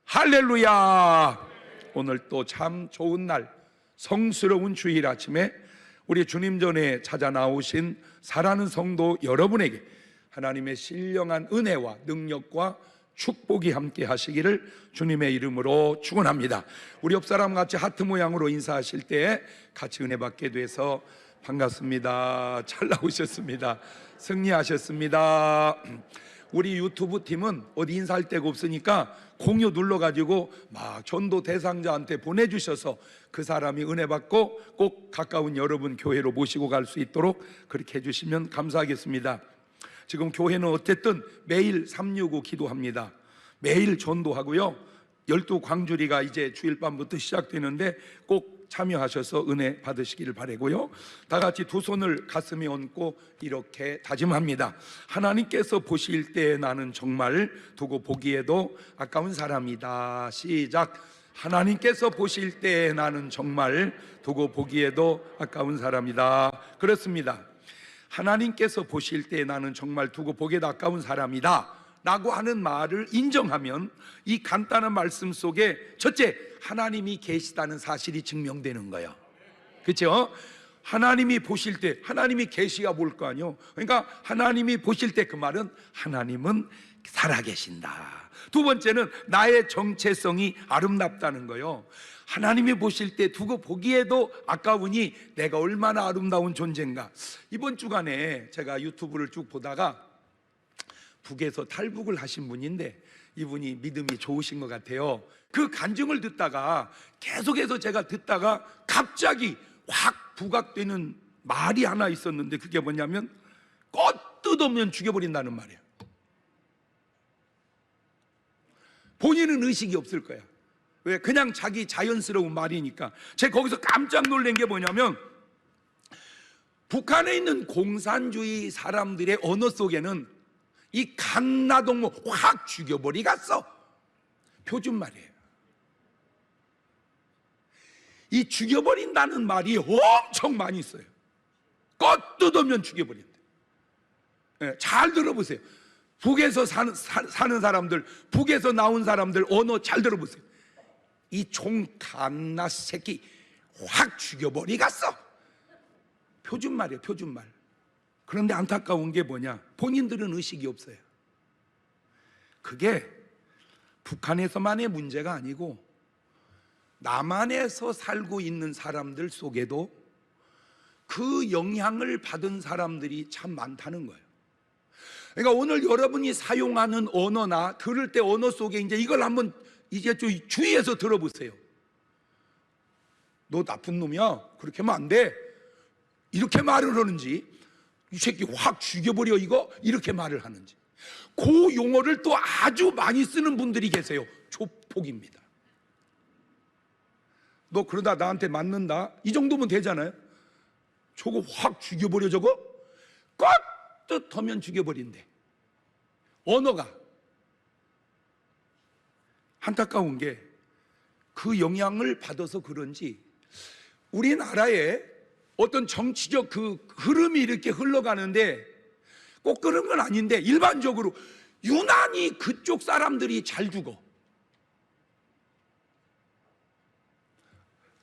할렐루야. 오늘 또 참 좋은 날, 성스러운 주일 아침에 우리 주님 전에 찾아 나오신 사랑하는 성도 여러분에게 하나님의 신령한 은혜와 능력과 축복이 함께 하시기를 주님의 이름으로 축원합니다. 우리 옆사람 같이 하트 모양으로 인사하실 때 같이 은혜 받게 돼서 반갑습니다. 잘 나오셨습니다. 승리하셨습니다. 우리 유튜브 팀은 어디 인사할 데가 없으니까 공유 눌러가지고 막 전도 대상자한테 보내주셔서 그 사람이 은혜 받고 꼭 가까운 여러분 교회로 모시고 갈 수 있도록 그렇게 해주시면 감사하겠습니다. 지금 교회는 어쨌든 매일 365 기도합니다. 매일 전도하고요, 12광주리가 이제 주일밤부터 시작되는데 꼭 참여하셔서 은혜 받으시기를 바라고요. 다 같이 두 손을 가슴에 얹고 이렇게 다짐합니다. 하나님께서 보실 때 나는 정말 두고 보기에도 아까운 사람이다. 시작. 하나님께서 보실 때 나는 정말 두고 보기에도 아까운 사람이다. 그렇습니다. 하나님께서 보실 때 나는 정말 두고 보기에도 아까운 사람이다 라고 하는 말을 인정하면 이 간단한 말씀 속에 첫째, 하나님이 계시다는 사실이 증명되는 거예요. 그렇죠? 하나님이 보실 때, 하나님이 계시가 뭘 거 아니요. 그러니까 하나님이 보실 때 그 말은 하나님은 살아계신다. 두 번째는 나의 정체성이 아름답다는 거예요. 하나님이 보실 때 두고 보기에도 아까우니 내가 얼마나 아름다운 존재인가. 이번 주간에 제가 유튜브를 쭉 보다가 북에서 탈북을 하신 분인데 이분이 믿음이 좋으신 것 같아요. 그 간증을 듣다가 계속해서 제가 듣다가 갑자기 확 부각되는 말이 하나 있었는데 그게 뭐냐면 꽃 뜯으면 죽여버린다는 말이에요. 본인은 의식이 없을 거야. 왜? 그냥 자기 자연스러운 말이니까. 제가 거기서 깜짝 놀란 게 뭐냐면 북한에 있는 공산주의 사람들의 언어 속에는 이 강나동무 확 죽여버리겠어 표준말이에요. 이 죽여버린다는 말이 엄청 많이 있어요. 꽃 뜯으면 죽여버린다. 네, 잘 들어보세요. 북에서 사는 사람들, 북에서 나온 사람들 언어 잘 들어보세요. 이 총갓나 새끼 확 죽여버리겠어 표준말이에요. 표준말. 그런데 안타까운 게 뭐냐, 본인들은 의식이 없어요. 그게 북한에서만의 문제가 아니고 남한에서 살고 있는 사람들 속에도 그 영향을 받은 사람들이 참 많다는 거예요. 그러니까 오늘 여러분이 사용하는 언어나 들을 때 언어 속에 이제 이걸 한번 이제 좀 주의해서 들어보세요. 너 나쁜 놈이야, 그렇게 하면 안 돼, 이렇게 말을 하는지, 이 새끼 확 죽여버려 이거, 이렇게 말을 하는지. 그 용어를 또 아주 많이 쓰는 분들이 계세요. 조폭입니다. 너 그러다 나한테 맞는다, 이 정도면 되잖아요. 저거 확 죽여버려, 저거 껏뜻하면 죽여버린대. 언어가. 안타까운 게 그 영향을 받아서 그런지 우리나라에 어떤 정치적 그 흐름이 이렇게 흘러가는데 꼭 그런 건 아닌데 일반적으로 유난히 그쪽 사람들이 잘 죽어.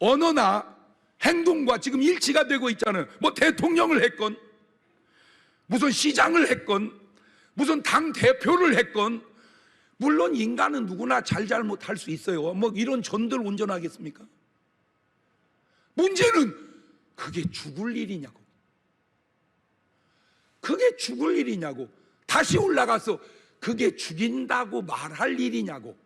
언어나 행동과 지금 일치가 되고 있잖아요. 뭐 대통령을 했건 무슨 시장을 했건 무슨 당 대표를 했건, 물론 인간은 누구나 잘못할 수 있어요. 뭐 이런 전들 온전하겠습니까? 문제는 그게 죽을 일이냐고. 그게 죽을 일이냐고. 다시 올라가서 그게 죽인다고 말할 일이냐고.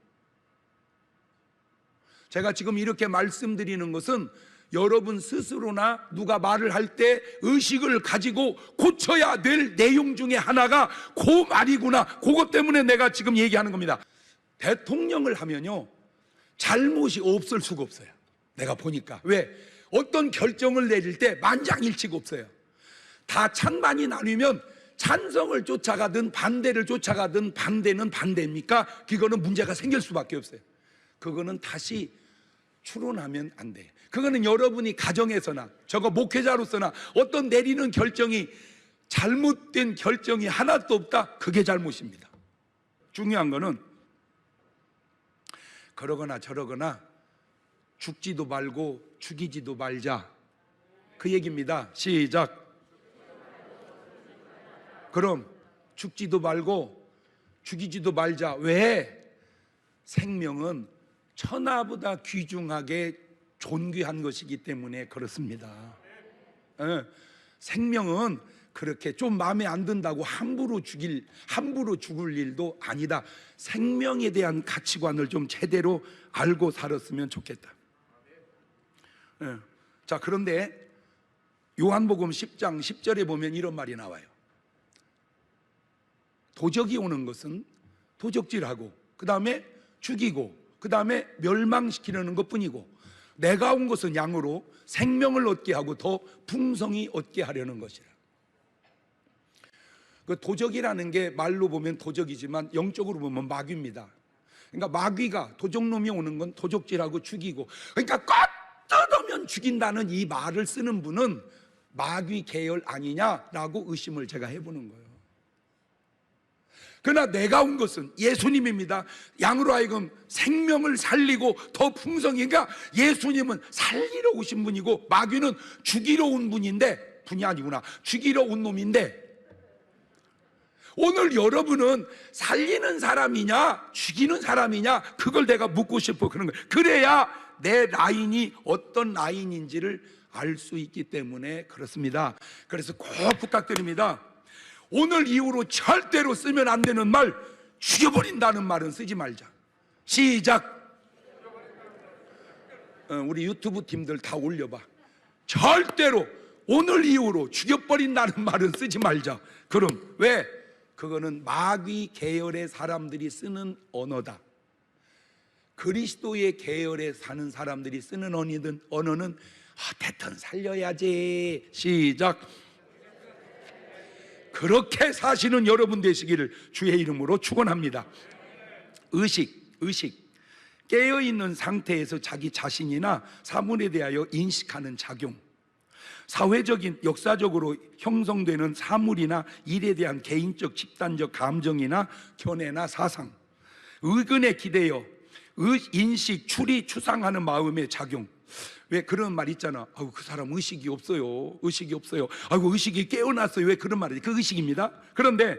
제가 지금 이렇게 말씀드리는 것은 여러분 스스로나 누가 말을 할 때 의식을 가지고 고쳐야 될 내용 중에 하나가 그 말이구나, 그것 때문에 내가 지금 얘기하는 겁니다. 대통령을 하면요 잘못이 없을 수가 없어요. 내가 보니까. 왜? 어떤 결정을 내릴 때 만장일치가 없어요. 다 찬반이 나뉘면 찬성을 쫓아가든 반대를 쫓아가든 반대는 반대입니까? 그거는 문제가 생길 수밖에 없어요. 그거는 다시 추론하면 안 돼. 그거는 여러분이 가정에서나 저거 목회자로서나 어떤 내리는 결정이 잘못된 결정이 하나도 없다, 그게 잘못입니다. 중요한 거는 그러거나 저러거나 죽지도 말고 죽이지도 말자, 그 얘기입니다. 시작. 그럼 죽지도 말고 죽이지도 말자. 왜? 생명은 천하보다 귀중하게 존귀한 것이기 때문에 그렇습니다. 생명은 그렇게 좀 마음에 안 든다고 함부로 죽을 일도 아니다. 생명에 대한 가치관을 좀 제대로 알고 살았으면 좋겠다. 자, 그런데 요한복음 10장 10절에 보면 이런 말이 나와요. 도적이 오는 것은 도적질하고, 그 다음에 죽이고, 그 다음에 멸망시키려는 것뿐이고, 내가 온 것은 양으로 생명을 얻게 하고 더 풍성히 얻게 하려는 것이라. 그 도적이라는 게 말로 보면 도적이지만 영적으로 보면 마귀입니다. 그러니까 마귀가, 도적놈이 오는 건 도적질하고 죽이고, 그러니까 껏 뜯으면 죽인다는 이 말을 쓰는 분은 마귀 계열 아니냐라고 의심을 제가 해보는 거예요. 그러나 내가 온 것은 예수님입니다. 양으로 하여금 생명을 살리고 더 풍성히, 그러니까 예수님은 살리러 오신 분이고 마귀는 죽이러 온 분인데, 분이 아니구나, 죽이러 온 놈인데, 오늘 여러분은 살리는 사람이냐 죽이는 사람이냐, 그걸 내가 묻고 싶어. 그런 거예요. 그래야 내 라인이 어떤 라인인지를 알 수 있기 때문에 그렇습니다. 그래서 꼭 부탁드립니다. 오늘 이후로 절대로 쓰면 안 되는 말, 죽여버린다는 말은 쓰지 말자. 시작. 우리 유튜브 팀들 다 올려봐. 절대로 오늘 이후로 죽여버린다는 말은 쓰지 말자. 그럼 왜? 그거는 마귀 계열의 사람들이 쓰는 언어다. 그리스도의 계열에 사는 사람들이 쓰는 언어는 어쨌든 살려야지. 시작. 그렇게 사시는 여러분 되시기를 주의 이름으로 축원합니다. 의식. 깨어있는 상태에서 자기 자신이나 사물에 대하여 인식하는 작용, 사회적인 역사적으로 형성되는 사물이나 일에 대한 개인적 집단적 감정이나 견해나 사상, 의근에 기대어 인식, 추리, 추상하는 마음의 작용. 왜 그런 말 있잖아. 아유, 그 사람 의식이 없어요. 아이고, 의식이 깨어났어요. 왜 그런 말이지? 그 의식입니다. 그런데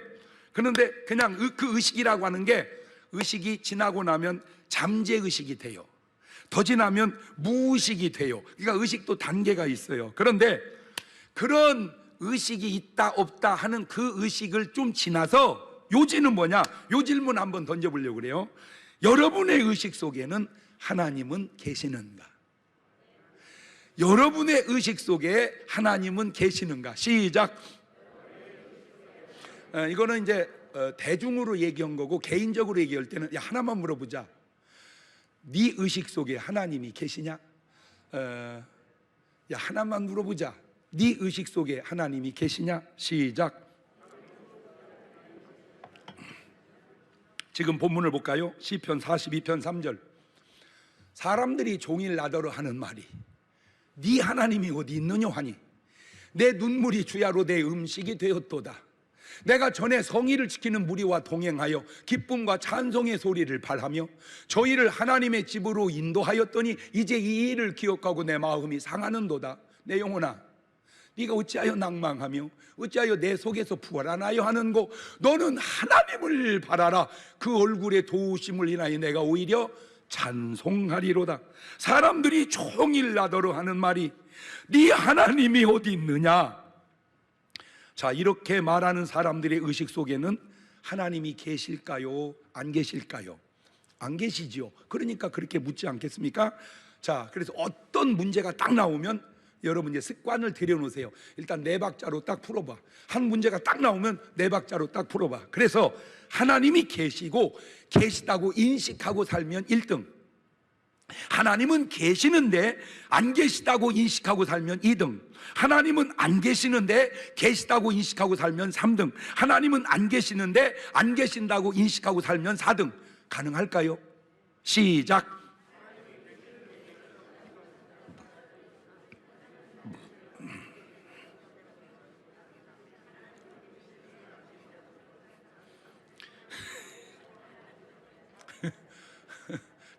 그냥 그 의식이라고 하는 게, 의식이 지나고 나면 잠재의식이 돼요. 더 지나면 무의식이 돼요. 그러니까 의식도 단계가 있어요. 그런데 그런 의식이 있다 없다 하는 그 의식을 좀 지나서, 요지는 뭐냐? 요 질문 한번 던져보려고 그래요. 여러분의 의식 속에는 하나님은 계시는가? 여러분의 의식 속에 하나님은 계시는가? 시작. 이거는 이제 대중으로 얘기한 거고, 개인적으로 얘기할 때는 야, 하나만 물어보자. 네 의식 속에 하나님이 계시냐? 야, 하나만 물어보자. 네 의식 속에 하나님이 계시냐? 시작. 지금 본문을 볼까요? 시편 42편 3절. 사람들이 종일 나더러 하는 말이, 네 하나님이 어디 있느냐 하니, 내 눈물이 주야로 내 음식이 되었도다. 내가 전에 성의를 지키는 무리와 동행하여 기쁨과 찬송의 소리를 발하며 저희를 하나님의 집으로 인도하였더니 이제 이 일을 기억하고 내 마음이 상하는도다. 내 영혼아, 네가 어찌하여 낭망하며 어찌하여 내 속에서 불안하여 하는고, 너는 하나님을 바라라. 그 얼굴의 도우심을 인하여 내가 오히려 찬송하리로다. 사람들이 종일 나더러 하는 말이, 네 하나님이 어디 있느냐? 자, 이렇게 말하는 사람들의 의식 속에는 하나님이 계실까요? 안 계실까요? 안 계시지요. 그러니까 그렇게 묻지 않겠습니까? 자, 그래서 어떤 문제가 딱 나오면 여러분 이제 습관을 들여놓으세요. 일단 네 박자로 딱 풀어봐. 한 문제가 딱 나오면 네 박자로 딱 풀어봐. 그래서 하나님이 계시고 계시다고 인식하고 살면 1등, 하나님은 계시는데 안 계시다고 인식하고 살면 2등, 하나님은 안 계시는데 계시다고 인식하고 살면 3등, 하나님은 안 계시는데 안 계신다고 인식하고 살면 4등. 가능할까요? 시작.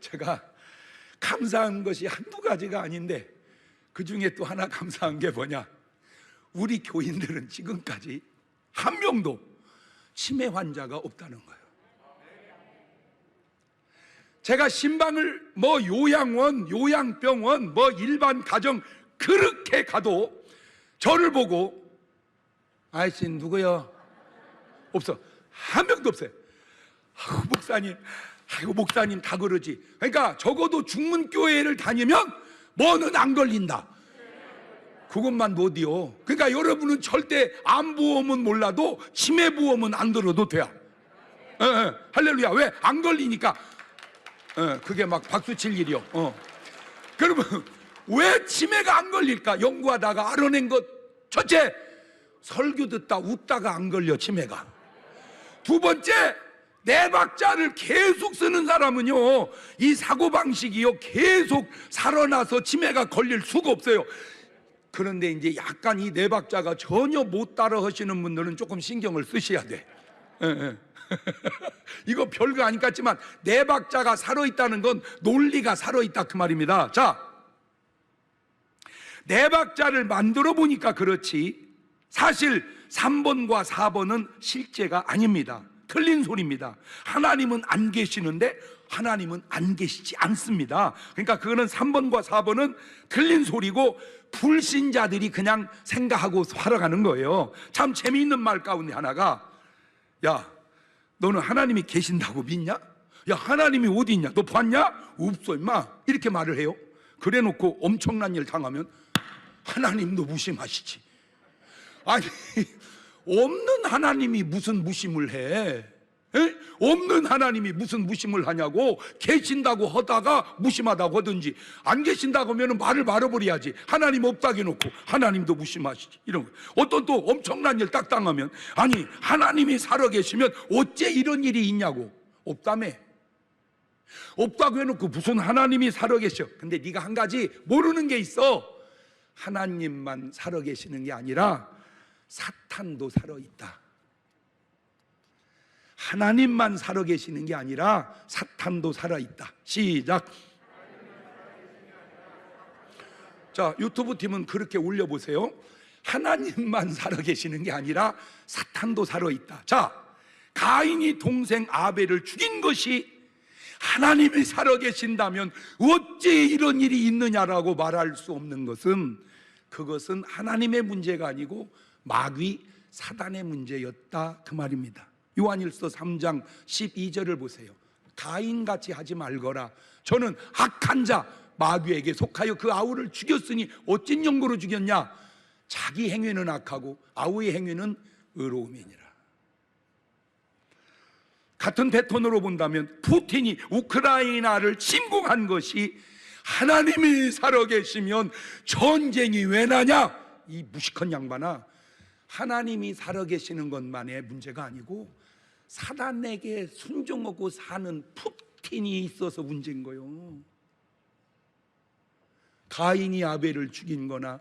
제가 감사한 것이 한두 가지가 아닌데 그 중에 또 하나 감사한 게 뭐냐, 우리 교인들은 지금까지 한 명도 치매 환자가 없다는 거예요. 제가 신방을 뭐 요양원, 요양병원, 뭐 일반 가정 그렇게 가도 저를 보고 아이씨 누구요? 없어. 한 명도 없어요. 아이고 목사님, 아이고 목사님 다 그러지. 그러니까 적어도 중문교회를 다니면 뭐는 안 걸린다, 그것만 못이요. 그러니까 여러분은 절대 암보험은 몰라도 치매보험은 안 들어도 돼요. 할렐루야. 왜? 안 걸리니까. 그게 막 박수 칠 일이요. 그러면 왜 치매가 안 걸릴까? 연구하다가 알아낸 것, 첫째, 설교 듣다 웃다가 안 걸려 치매가. 두 번째, 네 박자를 계속 쓰는 사람은요, 이 사고방식이요 계속 살아나서 치매가 걸릴 수가 없어요. 그런데 이제 약간 이 네 박자가 전혀 못 따라 하시는 분들은 조금 신경을 쓰셔야 돼. 이거 별거 아닌 것 같지만 네 박자가 살아있다는 건 논리가 살아있다 그 말입니다. 자, 네 박자를 만들어 보니까 그렇지 사실 3번과 4번은 실제가 아닙니다. 틀린 소리입니다. 하나님은 안 계시는데 하나님은 안 계시지 않습니다. 그러니까 그거는 3번과 4번은 틀린 소리고 불신자들이 그냥 생각하고 살아가는 거예요. 참 재미있는 말 가운데 하나가, 야 너는 하나님이 계신다고 믿냐? 야 하나님이 어디 있냐? 너 봤냐? 없어 임마, 이렇게 말을 해요. 그래 놓고 엄청난 일 당하면 하나님도 무심하시지. 아니 없는 하나님이 무슨 무심을 해? 에? 없는 하나님이 무슨 무심을 하냐고. 계신다고 하다가 무심하다고 하든지, 안 계신다고 하면 말을 말아버려야지. 하나님 없다고 해놓고 하나님도 무심하시지, 이런 거. 어떤 또 엄청난 일 딱 당하면, 아니 하나님이 살아계시면 어째 이런 일이 있냐고. 없다며. 없다고 해놓고 무슨 하나님이 살아계셔. 근데 네가 한 가지 모르는 게 있어. 하나님만 살아계시는 게 아니라 사탄도 살아있다. 하나님만 살아계시는 게 아니라 사탄도 살아있다. 시작. 자, 유튜브 팀은 그렇게 올려보세요. 하나님만 살아계시는 게 아니라 사탄도 살아있다. 자, 가인이 동생 아벨을 죽인 것이 하나님이 살아계신다면 어찌 이런 일이 있느냐라고 말할 수 없는 것은, 그것은 하나님의 문제가 아니고 마귀 사단의 문제였다 그 말입니다. 요한일서 3장 12절을 보세요. 가인같이 하지 말거라. 저는 악한 자 마귀에게 속하여 그 아우를 죽였으니 어찐 용고로 죽였냐? 자기 행위는 악하고 아우의 행위는 의로움이니라. 같은 패턴으로 본다면 푸틴이 우크라이나를 침공한 것이 하나님이 살아계시면 전쟁이 왜 나냐? 이 무식한 양반아, 하나님이 살아계시는 것만의 문제가 아니고 사단에게 순종하고 사는 푸틴이 있어서 문제인 거예요. 가인이 아벨을 죽인 거나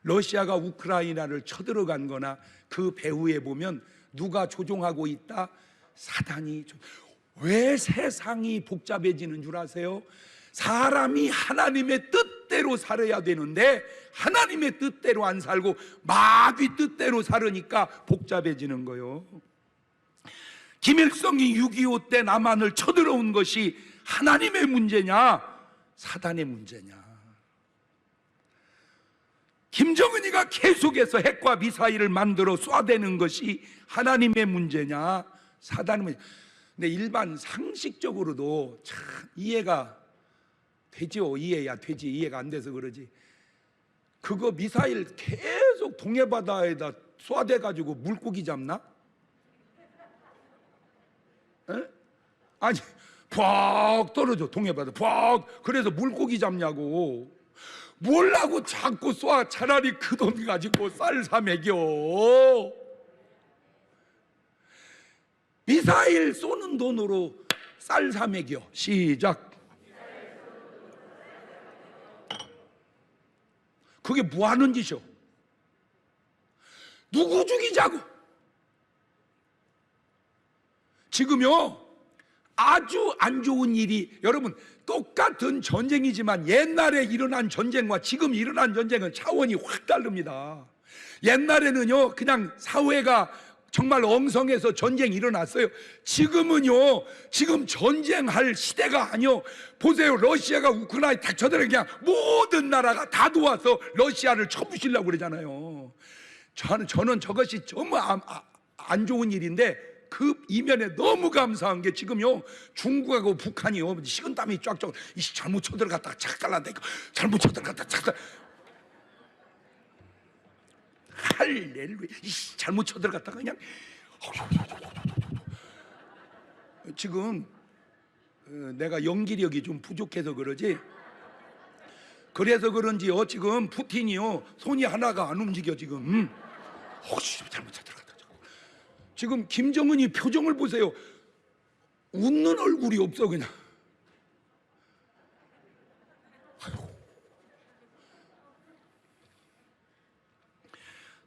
러시아가 우크라이나를 쳐들어간 거나 그 배후에 보면 누가 조종하고 있다? 사단이. 왜 세상이 복잡해지는 줄 아세요? 사람이 하나님의 뜻대로 살아야 되는데 하나님의 뜻대로 안 살고 마귀 뜻대로 살으니까 복잡해지는 거예요. 김일성이 6.25 때 남한을 쳐들어온 것이 하나님의 문제냐 사단의 문제냐? 김정은이가 계속해서 핵과 미사일을 만들어 쏴대는 것이 하나님의 문제냐 사단의 문제냐? 근데 일반 상식적으로도 참 이해가 되죠. 이해야 되지. 이해가 안 돼서 그러지. 그거 미사일 계속 동해바다에다 쏴대가지고 물고기 잡나? 에? 아니 푹 떨어져 동해바다 푹. 그래서 물고기 잡냐고. 뭘라고 자꾸 쏴. 차라리 그 돈 가지고 쌀 사 먹여. 미사일 쏘는 돈으로 쌀 사 먹여. 시작. 그게 뭐 하는 짓이요? 누구 죽이자고? 지금요 아주 안 좋은 일이, 여러분 똑같은 전쟁이지만 옛날에 일어난 전쟁과 지금 일어난 전쟁은 차원이 확 다릅니다. 옛날에는요 그냥 사회가 정말 엉성해서 전쟁이 일어났어요. 지금은요, 지금 전쟁할 시대가 아니요. 보세요, 러시아가 우크라이나 딱 쳐들어 그냥 모든 나라가 다 도와서 러시아를 쳐부시려고 그러잖아요. 저는 저것이 정말 안 좋은 일인데, 그 이면에 너무 감사한 게 지금요 중국하고 북한이요 식은땀이 쫙쫙, 잘못 쳐들어갔다가 착 잘라내고, 잘못 쳐들어갔다가 착 잘, 할렐루야. 잘못 쳐들어갔다가 그냥 지금 내가 연기력이 좀 부족해서 그러지, 그래서 그런지요 지금 푸틴이요 손이 하나가 안 움직여 지금. 잘못 쳐들어갔다. 지금 김정은이 표정을 보세요. 웃는 얼굴이 없어 그냥.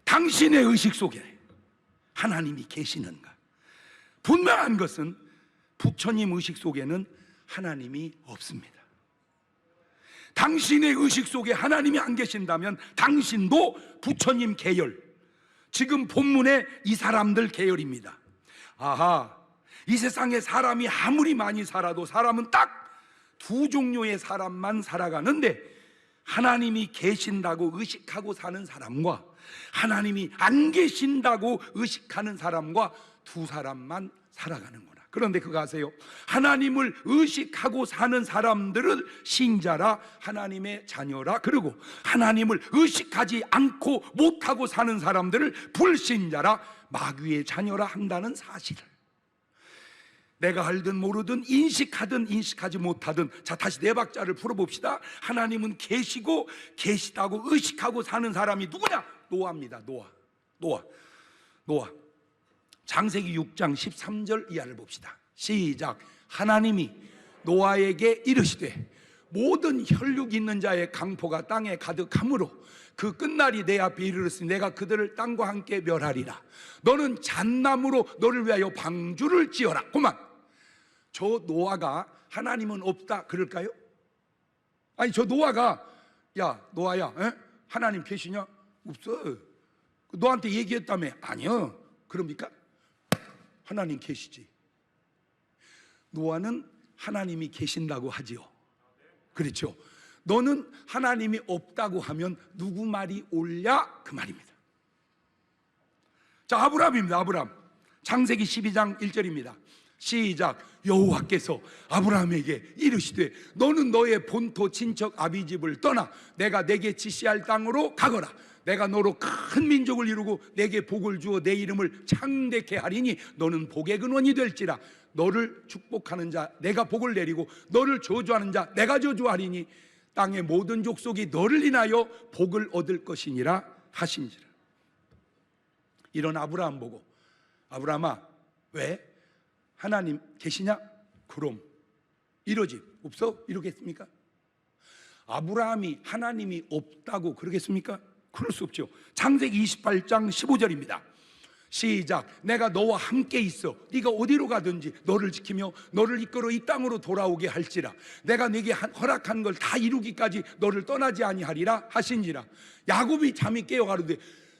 당신의 의식 속에 하나님이 계시는가? 분명한 것은 부처님 의식 속에는 하나님이 없습니다. 당신의 의식 속에 하나님이 안 계신다면 당신도 부처님 계열, 지금 본문의 이 사람들 계열입니다. 아하, 이 세상에 사람이 아무리 많이 살아도 사람은 딱 두 종류의 사람만 살아가는데, 하나님이 계신다고 의식하고 사는 사람과 하나님이 안 계신다고 의식하는 사람과 두 사람만 살아가는구나. 그런데 그거 아세요? 하나님을 의식하고 사는 사람들을 신자라, 하나님의 자녀라 그러고, 하나님을 의식하지 않고 못하고 사는 사람들을 불신자라, 마귀의 자녀라 한다는 사실을 내가 알든 모르든, 인식하든 인식하지 못하든, 자 다시 네 박자를 풀어봅시다. 하나님은 계시고 계시다고 의식하고 사는 사람이 누구냐? 노아입니다. 노아. 창세기 6장 13절 이하를 봅시다. 시작. 하나님이 노아에게 이르시되 모든 혈육 있는 자의 강포가 땅에 가득하므로 그 끝날이 내 앞에 이르렀으니 내가 그들을 땅과 함께 멸하리라. 너는 잣나무로 너를 위하여 방주를 지어라. 그만. 저 노아가 하나님은 없다 그럴까요? 아니 저 노아가, 야 노아야, 하나님 계시냐? 없어. 너한테 얘기했다며? 아니요. 그럽니까? 하나님 계시지. 노아는 하나님이 계신다고 하지요. 그렇죠. 너는 하나님이 없다고 하면 누구 말이 옳냐? 그 말입니다. 자, 아브라함입니다. 아브라함. 창세기 12장 1절입니다. 시작. 여호와께서 아브라함에게 이르시되 너는 너의 본토 친척 아비 집을 떠나 내가 내게 지시할 땅으로 가거라. 내가 너로 큰 민족을 이루고 내게 복을 주어 내 이름을 창대케 하리니 너는 복의 근원이 될지라. 너를 축복하는 자 내가 복을 내리고 너를 저주하는 자 내가 저주하리니 땅의 모든 족속이 너를 인하여 복을 얻을 것이니라 하신지라. 이런 아브라함 보고, 아브라함아 왜? 하나님 계시냐? 그럼 이러지. 없어? 이러겠습니까? 아브라함이 하나님이 없다고 그러겠습니까? 그럴 수 없죠. 창세기 28장 15절입니다. 시작. 내가 너와 함께 있어 네가 어디로 가든지 너를 지키며 너를 이끌어 이 땅으로 돌아오게 할지라. 내가 네게 허락한 걸 다 이루기까지 너를 떠나지 아니하리라 하신지라. 야곱이 잠이 깨어 가로되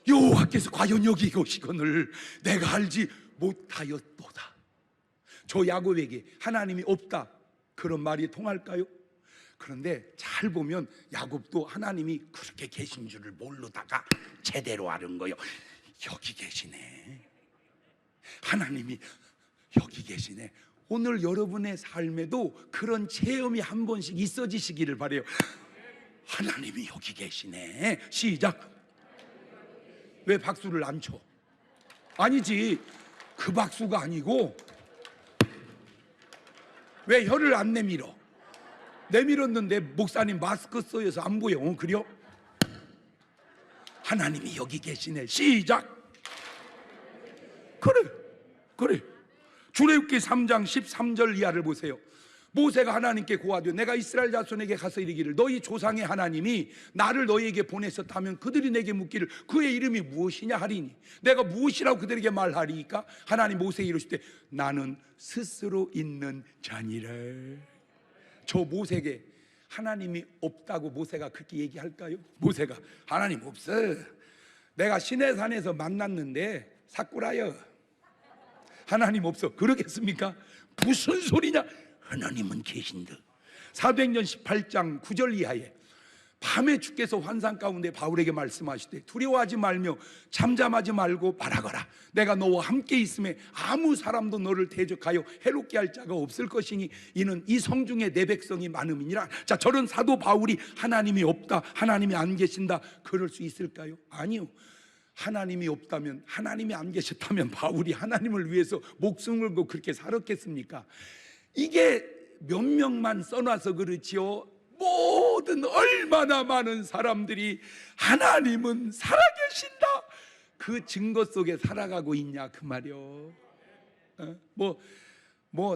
여호와께서 과연 여기 계시거늘 내가 알지 못하였도다. 저 야곱에게 하나님이 없다 그런 말이 통할까요? 그런데 잘 보면 야곱도 하나님이 그렇게 계신 줄을 모르다가 제대로 아는 거예요. 여기 계시네. 하나님이 여기 계시네. 오늘 여러분의 삶에도 그런 체험이 한 번씩 있어지시기를 바라요. 하나님이 여기 계시네. 시작. 왜 박수를 안 쳐? 아니지, 그 박수가 아니고 왜 혀를 안 내밀어? 내밀었는데 목사님 마스크 써여서 안 보여. 그래요? 하나님이 여기 계시네. 시작. 그래. 출애굽기 3장 13절 이하를 보세요. 모세가 하나님께 고하되 내가 이스라엘 자손에게 가서 이르기를 너희 조상의 하나님이 나를 너희에게 보내셨다면 그들이 내게 묻기를 그의 이름이 무엇이냐 하리니 내가 무엇이라고 그들에게 말하리이까? 하나님 모세에게 이르시되 나는 스스로 있는 자니라. 저 모세에게 하나님이 없다고 모세가 그렇게 얘기할까요? 모세가 하나님 없어, 내가 시내산에서 만났는데 사꾸라여, 하나님 없어, 그러겠습니까? 무슨 소리냐? 하나님은 계신다. 사도행전 18장 9절 이하에 밤에 주께서 환상 가운데 바울에게 말씀하시되 두려워하지 말며 잠잠하지 말고 말하거라. 내가 너와 함께 있음에 아무 사람도 너를 대적하여 해롭게 할 자가 없을 것이니 이는 이 성중에 내 백성이 많음이니라. 자, 저런 사도 바울이 하나님이 없다, 하나님이 안 계신다 그럴 수 있을까요? 아니요. 하나님이 없다면, 하나님이 안 계셨다면 바울이 하나님을 위해서 목숨을 걸고 그렇게 살았겠습니까? 이게 몇 명만 써놔서 그렇지요, 모든 얼마나 많은 사람들이 하나님은 살아계신다 그 증거 속에 살아가고 있냐 그 말이요.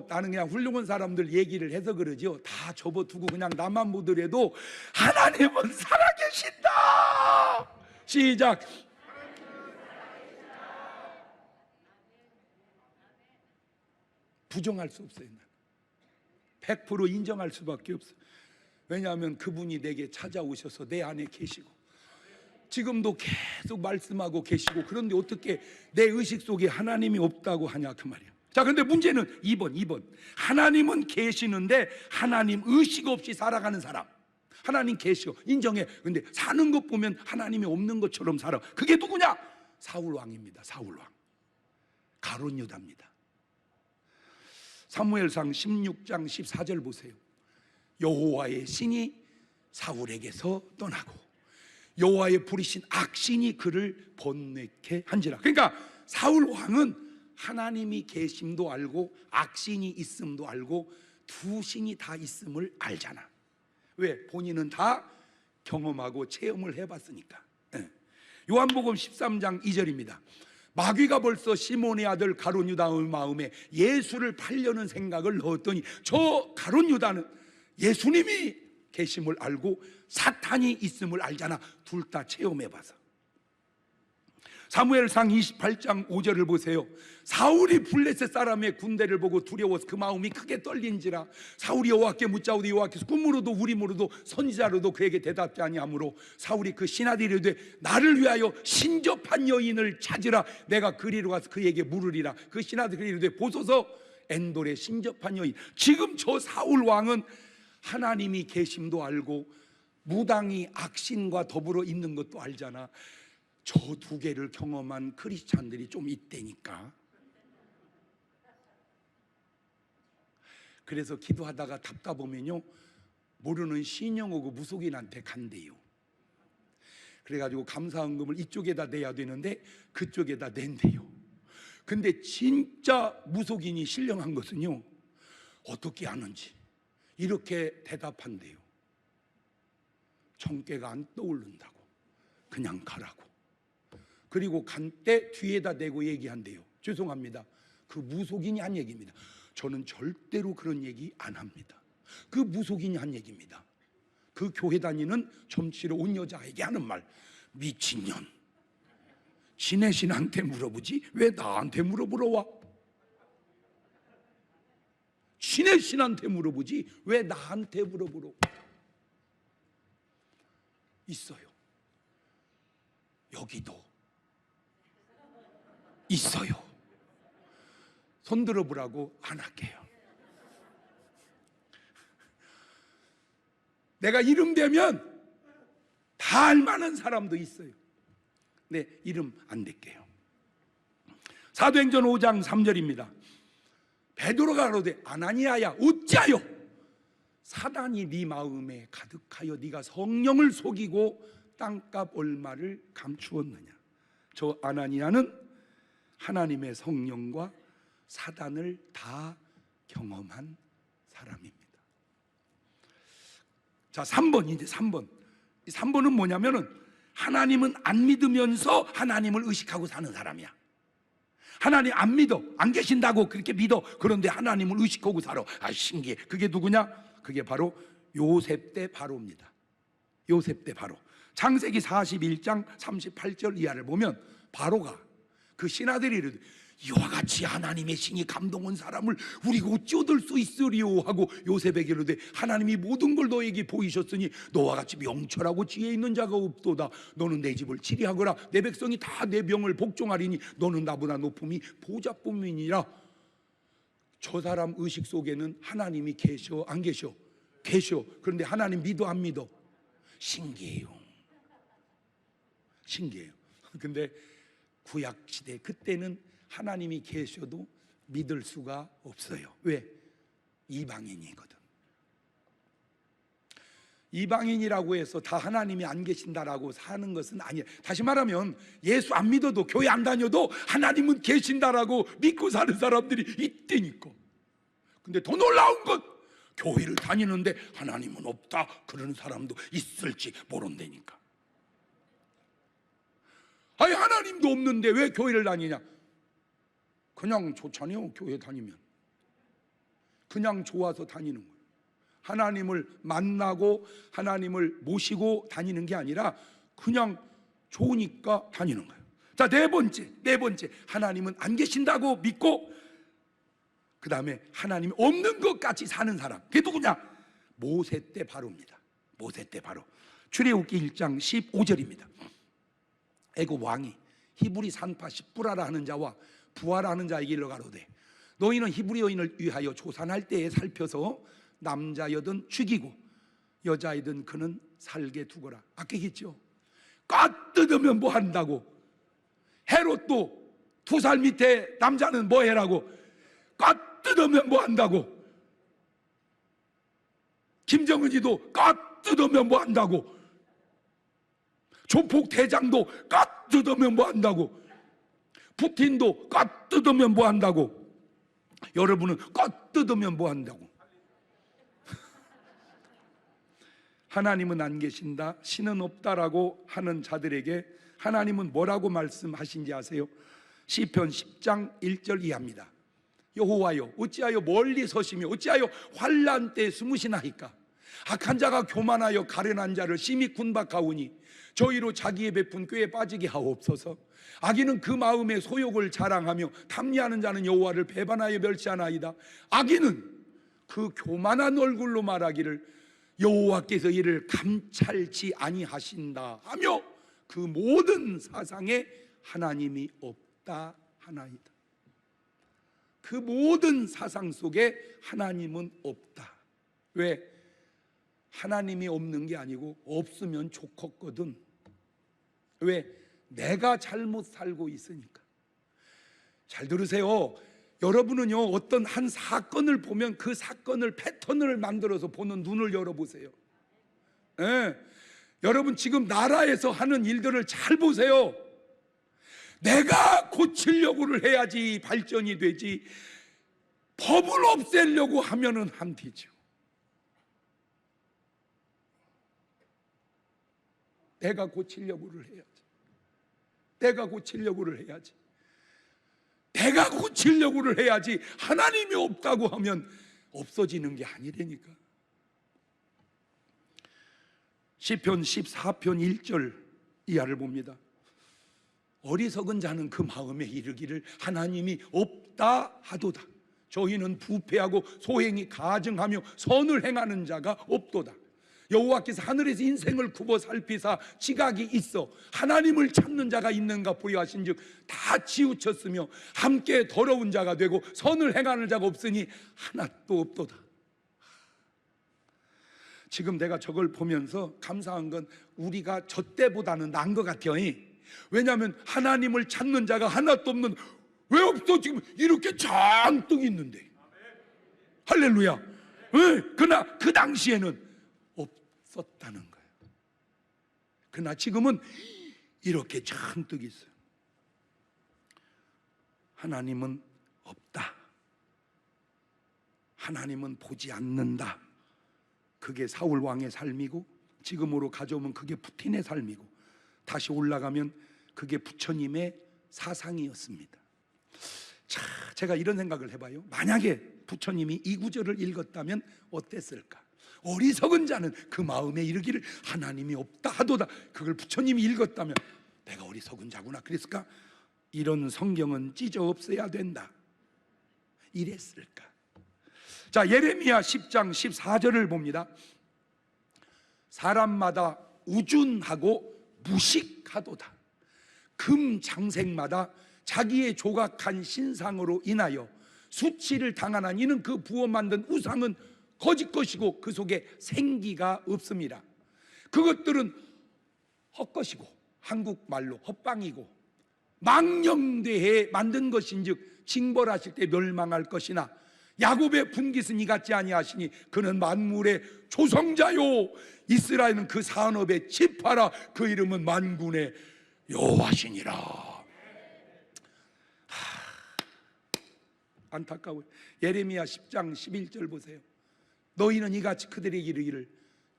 나는 그냥 훌륭한 사람들 얘기를 해서 그러죠. 다 접어두고 그냥 나만 보더라도 하나님은 살아계신다. 시작. 부정할 수 없어요. 100% 인정할 수밖에 없어요. 왜냐하면 그분이 내게 찾아오셔서 내 안에 계시고 지금도 계속 말씀하고 계시고, 그런데 어떻게 내 의식 속에 하나님이 없다고 하냐 그 말이에요. 자, 근데 문제는 2번 하나님은 계시는데 하나님 의식 없이 살아가는 사람. 하나님 계시고 인정해. 근데 사는 것 보면 하나님이 없는 것처럼 살아. 그게 누구냐? 사울왕입니다. 사울왕, 가룟 유다입니다. 사무엘상 16장 14절 보세요. 여호와의 신이 사울에게서 떠나고 여호와의 부리신 악신이 그를 번뇌케 한지라. 그러니까 사울 왕은 하나님이 계심도 알고 악신이 있음도 알고 두 신이 다 있음을 알잖아. 왜? 본인은 다 경험하고 체험을 해봤으니까. 요한복음 13장 2절입니다. 마귀가 벌써 시몬의 아들 가룟 유다의 마음에 예수를 팔려는 생각을 넣었더니 저 가룟 유다는 예수님이 계심을 알고 사탄이 있음을 알잖아. 둘 다 체험해봐서. 사무엘상 28장 5절을 보세요. 사울이 블레셋 사람의 군대를 보고 두려워서 그 마음이 크게 떨린지라. 사울이 여호와께 묻자오되 여호와께서 꿈으로도 우림으로도 선지자로도 그에게 대답지 아니하므로 사울이 그 신하들이 이르되 나를 위하여 신접한 여인을 찾으라. 내가 그리로 가서 그에게 물으리라. 그 신하들이 이르되 보소서 엔돌의 신접한 여인. 지금 저 사울 왕은 하나님이 계심도 알고 무당이 악신과 더불어 있는 것도 알잖아. 저 두 개를 경험한 크리스찬들이 좀 있다니까. 그래서 기도하다가 답답하면요 모르는 신영하고 무속인한테 간대요. 그래가지고 감사헌금을 이쪽에다 내야 되는데 그쪽에다 낸대요. 근데 진짜 무속인이 신령한 것은요 어떻게 하는지 이렇게 대답한대요. 정깨가 안 떠오른다고 그냥 가라고. 그리고 간 때 뒤에다 대고 얘기한대요. 죄송합니다, 그 무속인이 한 얘기입니다. 저는 절대로 그런 얘기 안 합니다. 그 무속인이 한 얘기입니다. 그 교회 다니는 점치러 온 여자에게 하는 말. 미친년, 지네 신한테 물어보지 왜 나한테 물어보러 와? 지네 신한테 물어보지 왜 나한테 물어보러 와? 있어요. 여기도 있어요. 손 들어보라고 안 할게요. 내가 이름 대면 다 알만한 사람도 있어요. 네, 이름 안 댈게요. 사도행전 5장 3절입니다. 베드로가 가로되 아나니아야 어찌하여 사단이 네 마음에 가득하여 네가 성령을 속이고 땅값 얼마를 감추었느냐. 저 아나니아는 하나님의 성령과 사단을 다 경험한 사람입니다. 자, 3번. 이제 3번. 이 3번은 뭐냐면은 하나님은 안 믿으면서 하나님을 의식하고 사는 사람이야. 하나님 안 믿어, 안 계신다고 그렇게 믿어. 그런데 하나님을 의식하고 살아. 아, 신기해. 그게 누구냐? 그게 바로 요셉 때 바로입니다. 요셉 때 바로. 창세기 41장 38절 이하를 보면 바로가 그 신하들이 이르되 이와 같이 하나님의 신이 감동한 사람을 우리가 어찌 얻을 수 있으리요 하고 요셉에게 이르되 하나님이 모든 걸 너에게 보이셨으니 너와 같이 명철하고 지혜 있는 자가 없도다. 너는 내 집을 치리하거라. 내 백성이 다 내 병을 복종하리니 너는 나보다 높음이 보좌뿐이니라. 저 사람 의식 속에는 하나님이 계셔, 안 계셔? 계셔. 그런데 하나님 믿어, 안 믿어? 신기해요. 신기해요. 근데 구약 시대 그때는 하나님이 계셔도 믿을 수가 없어요. 왜? 이방인이거든. 이방인이라고 해서 다 하나님이 안 계신다라고 사는 것은 아니에요. 다시 말하면 예수 안 믿어도, 교회 안 다녀도 하나님은 계신다라고 믿고 사는 사람들이 있다니까. 근데 더 놀라운 건 교회를 다니는데 하나님은 없다 그러는 사람도 있을지 모른다니까. 아니 하나님도 없는데 왜 교회를 다니냐? 그냥 좋잖아요. 교회 다니면 그냥 좋아서 다니는 거예요. 하나님을 만나고 하나님을 모시고 다니는 게 아니라 그냥 좋으니까 다니는 거예요. 자, 네 번째 하나님은 안 계신다고 믿고 그 다음에 하나님이 없는 것 같이 사는 사람. 그게 누구냐? 모세 때 바로입니다. 모세 때 바로. 출애굽기 1장 15절입니다 애굽 왕이 히브리 산파 십부라라 하는 자와 부하라 하는 자에게 일러 가로되 너희는 히브리 여인을 위하여 조산할 때에 살펴서 남자여든 죽이고 여자이든 그는 살게 두거라. 아까 했죠. 껏 뜯으면 뭐 한다고? 헤롯도 2살 밑에 남자는 뭐 해라고? 껏 뜯으면 뭐 한다고? 김정은이도 껏 뜯으면 뭐 한다고? 조폭 대장도 껏 뜯으면 뭐 한다고? 푸틴도 껏 뜯으면 뭐 한다고? 여러분은 껏 뜯으면 뭐 한다고? 하나님은 안 계신다, 신은 없다라고 하는 자들에게 하나님은 뭐라고 말씀하신지 아세요? 시편 10장 1절 이하입니다. 여호와여 어찌하여 멀리 서시며 어찌하여 환난 때 숨으시나이까? 악한 자가 교만하여 가련한 자를 심히 군박하오니 저희로 자기의 베푼 꾀에 빠지게 하옵소서. 악인은 그 마음에 소욕을 자랑하며 탐리하는 자는 여호와를 배반하여 멸시하나이다. 악인은 그 교만한 얼굴로 말하기를 여호와께서 이를 감찰치 아니하신다 하며 그 모든 사상에 하나님이 없다 하나이다. 그 모든 사상 속에 하나님은 없다. 왜? 하나님이 없는 게 아니고 없으면 좋겠거든. 왜? 내가 잘못 살고 있으니까. 잘 들으세요. 여러분은요 어떤 한 사건을 보면 그 사건을 패턴을 만들어서 보는 눈을 열어보세요. 여러분 지금 나라에서 하는 일들을 잘 보세요. 내가 고치려고를 해야지 발전이 되지 법을 없애려고 하면은 안 되죠. 내가 고치려고를 해야지. 내가 고치려고를 해야지. 내가 고치려고를 해야지 하나님이 없다고 하면 없어지는 게 아니라니까. 시편 14편 1절 이하를 봅니다. 어리석은 자는 그 마음에 이르기를 하나님이 없다 하도다. 저희는 부패하고 소행이 가증하며 선을 행하는 자가 없도다. 여호와께서 하늘에서 인생을 굽어 살피사 지각이 있어 하나님을 찾는 자가 있는가 보여 하신즉 다 치우쳤으며 함께 더러운 자가 되고 선을 행하는 자가 없으니 하나도 없도다. 지금 내가 저걸 보면서 감사한 건 우리가 저 때보다는 나은 것 같아요. 왜냐하면 하나님을 찾는 자가 하나도 없는, 왜 없어? 지금 이렇게 잔뜩 있는데. 할렐루야. 그러나 그 당시에는 없었다는 거예요. 그러나 지금은 이렇게 잔뜩 있어요. 하나님은 없다. 하나님은 보지 않는다. 그게 사울 왕의 삶이고 지금으로 가져오면 그게 푸틴의 삶이고 다시 올라가면 그게 부처님의 사상이었습니다. 자, 제가 이런 생각을 해봐요. 만약에 부처님이 이 구절을 읽었다면 어땠을까? 어리석은 자는 그 마음에 이르기를 하나님이 없다 하도다. 그걸 부처님이 읽었다면 내가 어리석은 자구나 그랬을까? 이런 성경은 찢어 없애야 된다 이랬을까? 자, 예레미야 10장 14절을 봅니다. 사람마다 우준하고 무식하도다. 금장색마다 자기의 조각한 신상으로 인하여 수치를 당하나 이는 그 부어 만든 우상은 거짓 것이고 그 속에 생기가 없습니다. 그것들은 헛것이고 한국말로 헛방이고 망령되에 만든 것인즉 징벌하실 때 멸망할 것이나 야곱의 분깃은 이같지 아니하시니 그는 만물의 조성자요 이스라엘은 그 산업의 지파라 그 이름은 만군의 여호와시니라. 안타까워요. 예레미야 10장 11절 보세요. 너희는 이같이 그들에게 이르기를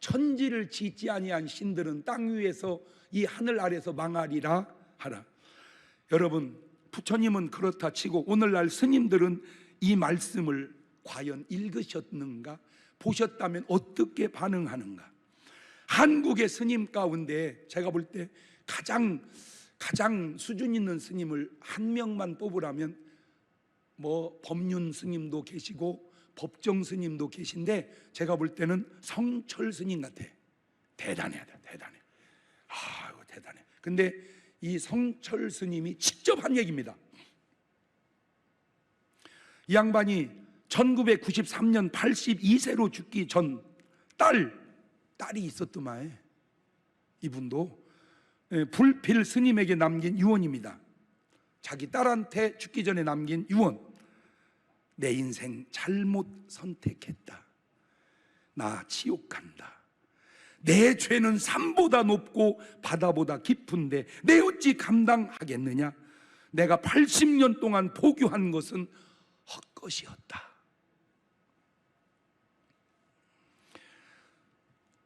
천지를 짓지 아니한 신들은 땅 위에서 이 하늘 아래서 망하리라 하라. 여러분, 부처님은 그렇다 치고 오늘날 스님들은 이 말씀을 과연 읽으셨는가? 보셨다면 어떻게 반응하는가? 한국의 스님 가운데 제가 볼 때 가장 수준 있는 스님을 한 명만 뽑으라면 뭐 법륜 스님도 계시고 법정 스님도 계신데 제가 볼 때는 성철 스님 같아. 대단해. 아이고 대단해. 근데 이 성철 스님이 직접 한 얘기입니다. 이 양반이 1993년 82세로 죽기 전 딸이 있었더만. 이분도 불필 스님에게 남긴 유언입니다. 자기 딸한테 죽기 전에 남긴 유언. 내 인생 잘못 선택했다. 나 지옥 간다. 내 죄는 산보다 높고 바다보다 깊은데 내 어찌 감당하겠느냐? 내가 80년 동안 포교한 것은 헛것이었다.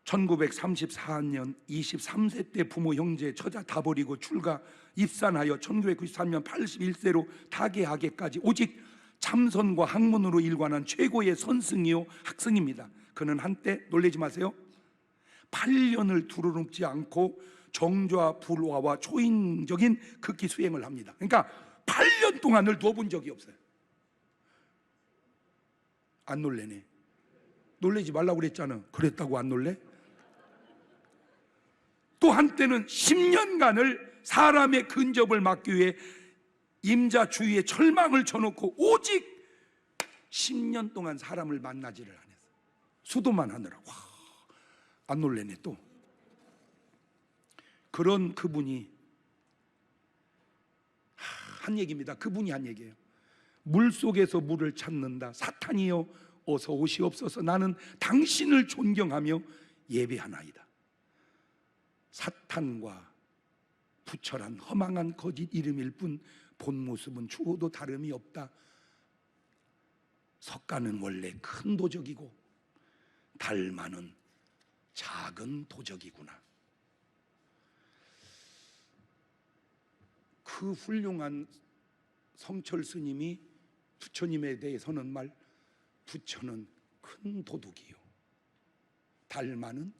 1934년 23세 때 부모 형제 처자 다 버리고 출가 입산하여 1993년 81세로 타계하게까지 오직 참선과 학문으로 일관한 최고의 선승이요 학생입니다. 그는 한때 놀라지 마세요. 8년을 두루눕지 않고 정좌 불화와 초인적인 극기 수행을 합니다. 그러니까 8년 동안을 둬본 적이 없어요. 안 놀래네. 놀래지 말라고 그랬잖아. 그랬다고 안 놀래? 또 한때는 10년간을 사람의 근접을 막기 위해 임자 주위에 철망을 쳐놓고 오직 10년 동안 사람을 만나지를 안 했어. 수도만 하느라. 와, 안 놀래네 또. 그런 그분이 한 얘기입니다. 그분이 한 얘기예요. 물속에서 물을 찾는다. 사탄이여 어서 오시옵소서. 나는 당신을 존경하며 예배하나이다. 사탄과 부처란 허망한 거짓 이름일 뿐 본 모습은 추호도 다름이 없다. 석가는 원래 큰 도적이고 달마는 작은 도적이구나. 그 훌륭한 성철 스님이 부처님에 대해서는 말, 부처는 큰 도둑이요 달마는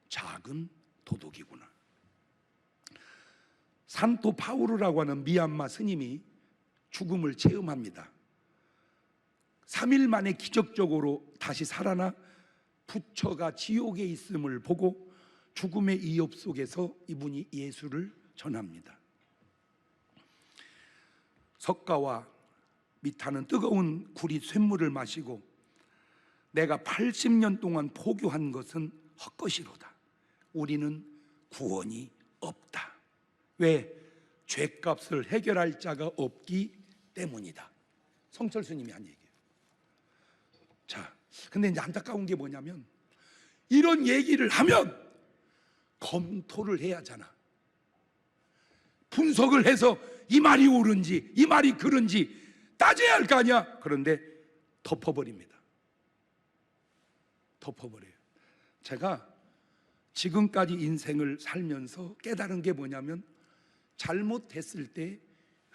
작은 도둑이구나. 산토 파우르라고 하는 미얀마 스님이 죽음을 체험합니다. 3일 만에 기적적으로 다시 살아나 부처가 지옥에 있음을 보고 죽음의 이업 속에서 이분이 예수를 전합니다. 석가와 미타는 뜨거운 구리 쇳물을 마시고 내가 80년 동안 포교한 것은 헛것이로다. 우리는 구원이 없다. 왜? 죄값을 해결할 자가 없기 때문이다. 성철 스님이 한 얘기예요. 자, 근데 이제 안타까운 게 뭐냐면 이런 얘기를 하면 검토를 해야 하잖아. 분석을 해서 이 말이 옳은지 이 말이 그른지 따져야 할 거 아니야. 그런데 덮어버립니다. 덮어버려요. 제가 지금까지 인생을 살면서 깨달은 게 뭐냐면 잘못했을 때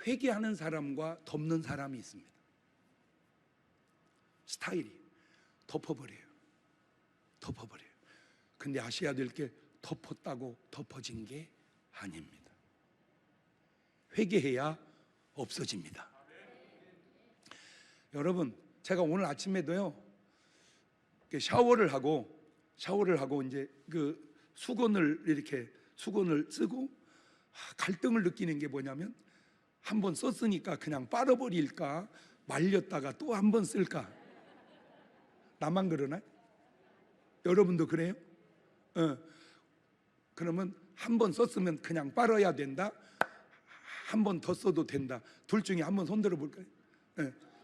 회개하는 사람과 덮는 사람이 있습니다. 스타일이 덮어버려요. 근데 아셔야 될 게 덮었다고 덮어진 게 아닙니다. 회개해야 없어집니다. 여러분, 제가 오늘 아침에도요, 샤워를 하고 이제 그 수건을 쓰고 갈등을 느끼는 게 뭐냐면, 한 번 썼으니까 그냥 빨아버릴까, 말렸다가 또 한 번 쓸까. 나만 그러나요? 여러분도 그래요? 그러면 한 번 썼으면 그냥 빨아야 된다, 한 번 더 써도 된다. 둘 중에 한 번 손들어 볼까요?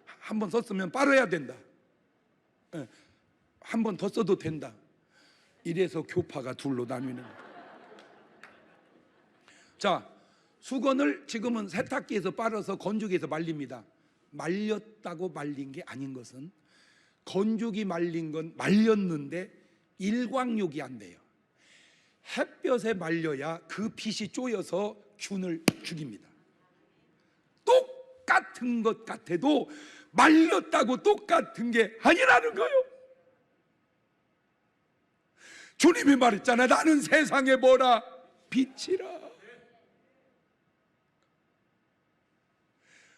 한 번 썼으면 빨아야 된다, 한 번 더 써도 된다. 이래서 교파가 둘로 나뉘는 거예요. 자, 수건을 지금은 세탁기에서 빨아서 건조기에서 말립니다. 말렸다고 말린 게 아닌 것은, 건조기 말린 건 말렸는데 일광욕이 안 돼요. 햇볕에 말려야 그 빛이 쪼여서 균을 죽입니다. 똑같은 것 같아도 말렸다고 똑같은 게 아니라는 거예요. 주님이 말했잖아요. 나는 세상에 뭐라? 빛이라.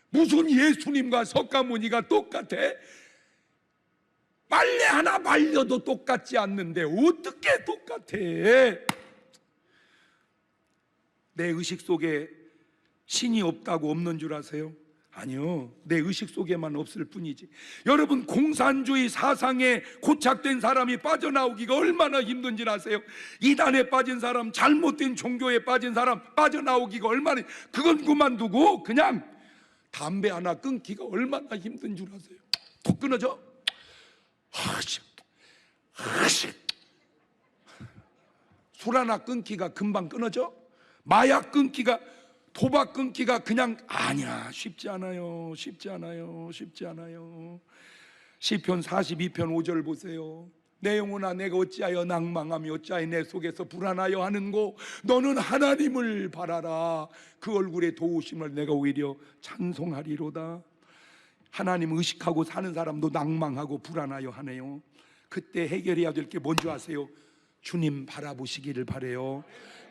무슨 예수님과 석가모니가 똑같아? 빨래 하나 말려도 똑같지 않는데 어떻게 똑같아? 내 의식 속에 신이 없다고 없는 줄 아세요? 아니요, 내 의식 속에만 없을 뿐이지. 여러분, 공산주의 사상에 고착된 사람이 빠져나오기가 얼마나 힘든지 아세요? 이단에 빠진 사람, 잘못된 종교에 빠진 사람 빠져나오기가 얼마나, 그건 그만두고 그냥 담배 하나 끊기가 얼마나 힘든 줄 아세요? 톡 끊어져? 술 하나 끊기가 금방 끊어져? 마약 끊기가, 도박 끊기가 그냥, 아니야, 쉽지 않아요. 시편 42편 5절 보세요. 내 영혼아, 내가 어찌하여 낭망하며 어찌하여 내 속에서 불안하여 하는고, 너는 하나님을 바라라. 그 얼굴의 도우심을 내가 오히려 찬송하리로다. 하나님 의식하고 사는 사람도 낭망하고 불안하여 하네요. 그때 해결해야 될 게 뭔지 아세요? 주님 바라보시기를 바래요.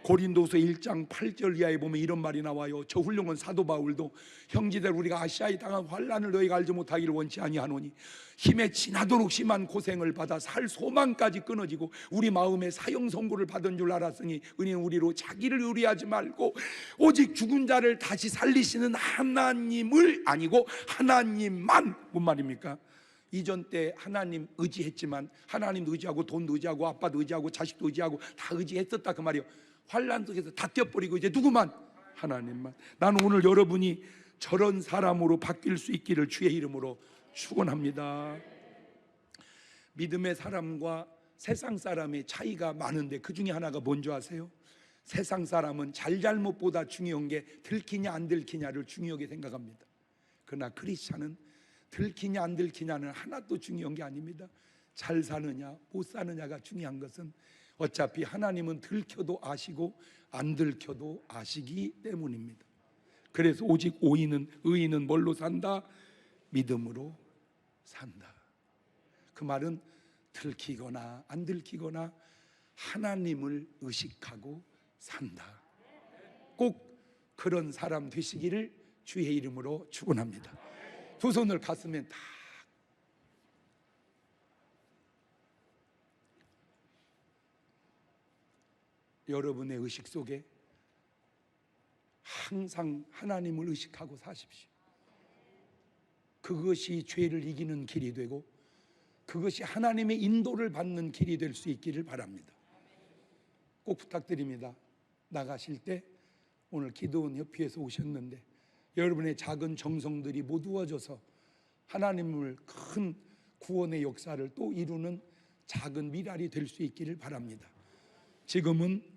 고린도서 1장 8절 이하에 보면 이런 말이 나와요. 저 훌륭한 사도 바울도, 형제들, 우리가 아시아에 당한 환난을 너희가 알지 못하기를 원치 아니하노니 힘에 지나도록 심한 고생을 받아 살 소망까지 끊어지고 우리 마음에 사형 선고를 받은 줄 알았으니 은혜는 우리로 자기를 의뢰하지 말고 오직 죽은 자를 다시 살리시는 하나님을, 아니고 하나님만. 뭔 말입니까? 이전 때 하나님 의지했지만, 하나님 의지하고 돈 의지하고 아빠도 의지하고 자식도 의지하고 다 의지했었다 그 말이에요. 환난 속에서 다 떼어버리고 이제 누구만? 하나님만. 나는 오늘 여러분이 저런 사람으로 바뀔 수 있기를 주의 이름으로 축원합니다. 믿음의 사람과 세상 사람의 차이가 많은데 그 중에 하나가 뭔지 아세요? 세상 사람은 잘잘못보다 중요한 게 들키냐 안 들키냐를 중요하게 생각합니다. 그러나 크리스찬은 들키냐 안 들키냐는 하나도 중요한 게 아닙니다. 잘 사느냐 못 사느냐가 중요한 것은, 어차피 하나님은 들켜도 아시고 안 들켜도 아시기 때문입니다. 그래서 오직 의인은 뭘로 산다? 믿음으로 산다. 그 말은 들키거나 안 들키거나 하나님을 의식하고 산다. 꼭 그런 사람 되시기를 주의 이름으로 축원합니다. 두 손을 가슴에 다, 여러분의 의식 속에 항상 하나님을 의식하고 사십시오. 그것이 죄를 이기는 길이 되고 그것이 하나님의 인도를 받는 길이 될 수 있기를 바랍니다. 꼭 부탁드립니다. 나가실 때, 오늘 기도원 협회에서 오셨는데 여러분의 작은 정성들이 모두어져서 하나님을 큰 구원의 역사를 또 이루는 작은 미랄이 될 수 있기를 바랍니다. 지금은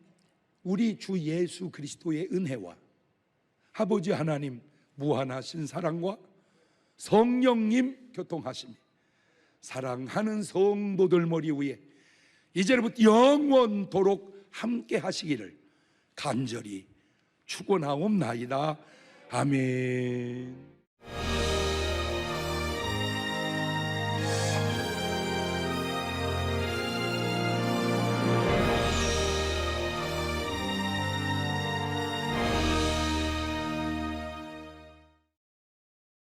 우리 주 예수 그리스도의 은혜와 아버지 하나님 무한하신 사랑과 성령님 교통하심이 사랑하는 성도들 머리 위에 이제부터 영원토록 함께 하시기를 간절히 축원하옵나이다. 아멘.